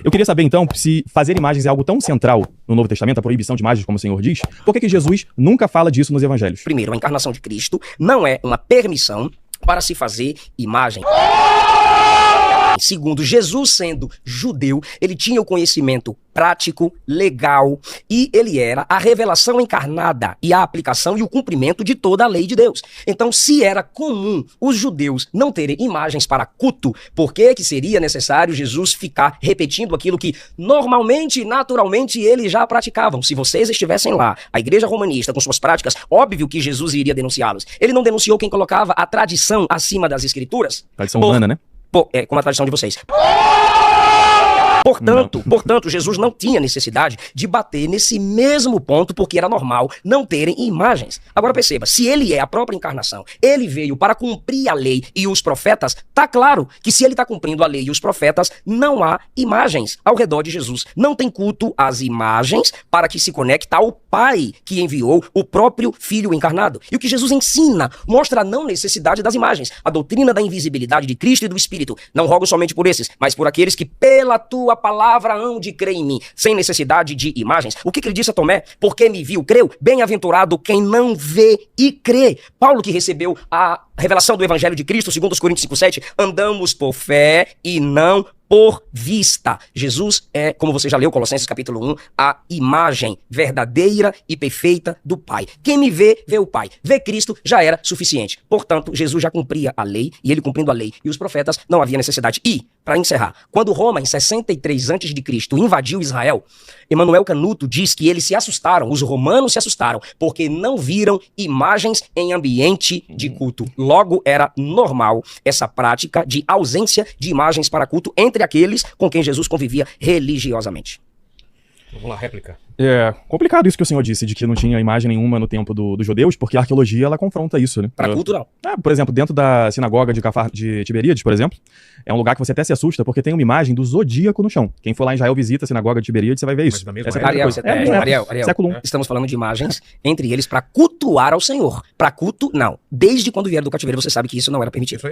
Eu queria saber, então, se fazer imagens é algo tão central no Novo Testamento, a proibição de imagens, como o Senhor diz, por que Jesus nunca fala disso nos evangelhos? Primeiro, a encarnação de Cristo não é uma permissão para se fazer imagem. Segundo, Jesus sendo judeu, ele tinha o conhecimento prático, legal, e ele era a revelação encarnada e a aplicação e o cumprimento de toda a lei de Deus. Então, se era comum os judeus não terem imagens para culto, por que seria necessário Jesus ficar repetindo aquilo que normalmente, naturalmente, eles já praticavam? Se vocês estivessem lá, a igreja romanista, com suas práticas, óbvio que Jesus iria denunciá-los. Ele não denunciou quem colocava a tradição acima das escrituras? Tradição humana, né? Como a tradição de vocês. Portanto, Jesus não tinha necessidade de bater nesse mesmo ponto, porque era normal não terem imagens. Agora perceba, se ele é a própria encarnação, ele veio para cumprir a lei e os profetas, tá claro que se ele está cumprindo a lei e os profetas, não há imagens ao redor de Jesus. Não tem culto às imagens para que se conecte ao Pai que enviou o próprio Filho encarnado. E o que Jesus ensina mostra a não necessidade das imagens. A doutrina da invisibilidade de Cristo e do Espírito. Não rogo somente por esses, mas por aqueles que pela tua palavra hão de crer em mim, sem necessidade de imagens. O que ele disse a Tomé? Porque me viu, creu. Bem-aventurado quem não vê e crê. Paulo, que recebeu a revelação do Evangelho de Cristo, segundo os Coríntios 5:7, andamos por fé e não por vista. Jesus é, como você já leu, Colossenses capítulo 1, a imagem verdadeira e perfeita do Pai. Quem me vê, vê o Pai. Ver Cristo já era suficiente. Portanto, Jesus já cumpria a lei, e ele cumprindo a lei e os profetas, não havia necessidade. E, para encerrar, quando Roma, em 63 a.C., invadiu Israel, Emanuel Canuto diz que eles se assustaram, os romanos se assustaram, porque não viram imagens em ambiente de culto. Logo, era normal essa prática de ausência de imagens para culto entre aqueles com quem Jesus convivia religiosamente. Vamos lá, réplica. É complicado isso que o senhor disse, de que não tinha imagem nenhuma no tempo dos judeus, porque a arqueologia, ela confronta isso, né? Para culto, não. Por exemplo, dentro da sinagoga de Tiberíades, por exemplo, é um lugar que você até se assusta, porque tem uma imagem do zodíaco no chão. Quem for lá em Israel visita a sinagoga de Tiberíades, você vai ver isso. Ariel, século I. Estamos falando de imagens, entre eles, para cultuar ao Senhor. Para culto, não. Desde quando vieram do cativeiro, você sabe que isso não era permitido.